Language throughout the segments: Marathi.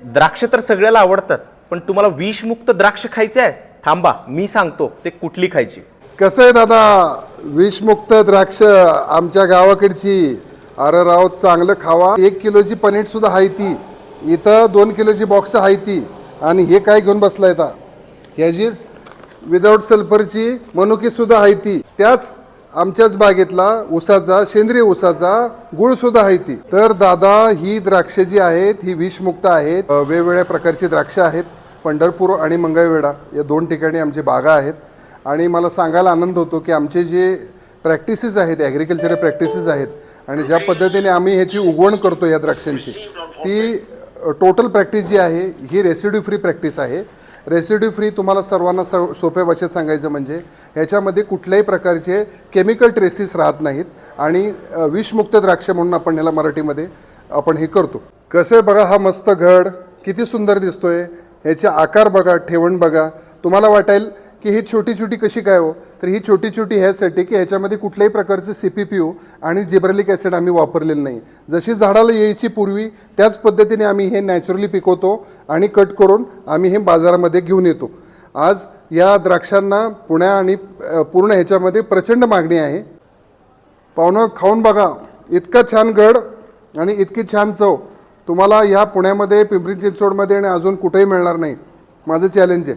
द्राक्ष तर सगळ्याला आवडतात, पण तुम्हाला विषमुक्त द्राक्ष खायचे आहे? थांबा, मी सांगतो ते कुठली खायची. कसं आहे दादा, विषमुक्त द्राक्ष आमच्या गावाकडची. अरे राव, चांगलं खावा. 1 किलोची पनीट सुद्धा आहे ती इथं, 2 किलोची बॉक्स आहे ती. आणि हे काय घेऊन बसलाय ता? ह्याचीच विदाऊट सल्फरची मनुकी सुद्धा आहे ती. त्याच आमच्याच बागेतला ऊसाचा, सेंद्रिय ऊसाचा गुळ सुद्धा आहे ती. तर दादा, ही द्राक्ष जी आहेत ही विषमुक्त आहेत. वेगवेगळ्या प्रकारची द्राक्ष आहेत. पंढरपूर आणि मंगळवेढा या 2 ठिकाणी आमची बागा आहेत. आणि मला सांगायला आनंद होतो की आमचे जे प्रॅक्टिसेस आहेत, ॲग्रिकल्चरल प्रॅक्टिसेस आहेत, आणि ज्या पद्धतीने आम्ही ह्याची उगवण करतो या द्राक्षांची, ती टोटल प्रॅक्टिस जी आहे ही रेसिड्यू फ्री प्रॅक्टिस आहे. रेसिड्यू फ्री तुम्हाला सर्वांना सोप्या भाषेत सांगायचं म्हणजे ह्याच्यामध्ये कुठल्याही प्रकारचे केमिकल ट्रेसेस राहत नाहीत. आणि विषमुक्त द्राक्ष म्हणून आपण ह्याला मराठीमध्ये आपण हे करतो. कसं आहे बघा, हा मस्त घड किती सुंदर दिसतोय. ह्याचे आकार बघा, ठेवण बघा. तुम्हाला वाटेल की ही छोटी छोटी कशी काय हो, तर ही छोटी छोटी ह्यासाठी की ह्याच्यामध्ये कुठल्याही प्रकारचे CPPO आणि जिब्रेलिक ॲसिड आम्ही वापरलेलं नाही. जशी झाडाला यायची पूर्वी त्याच पद्धतीने आम्ही हे नॅचरली पिकवतो आणि कट करून आम्ही हे बाजारामध्ये घेऊन येतो. आज या द्राक्षांना पुण्या आणि पूर्ण ह्याच्यामध्ये प्रचंड मागणी आहे. पाहुणं, खाऊन बघा. इतका छान गड आणि इतकी छान चव तुम्हाला ह्या पुण्यामध्ये, पिंपरी चिंचवडमध्ये आणि अजून कुठेही मिळणार नाही. माझं चॅलेंज आहे.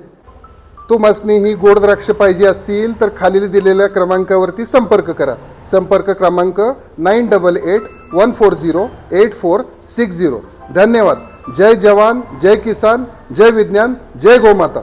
तुम्हासनी ही गोड द्राक्ष पाहिजे असतील तर खाली दिलेल्या क्रमांकावरती संपर्क करा. संपर्क क्रमांक 9881408460. धन्यवाद. जय जवान, जय किसान, जय विज्ञान, जय गोमाता.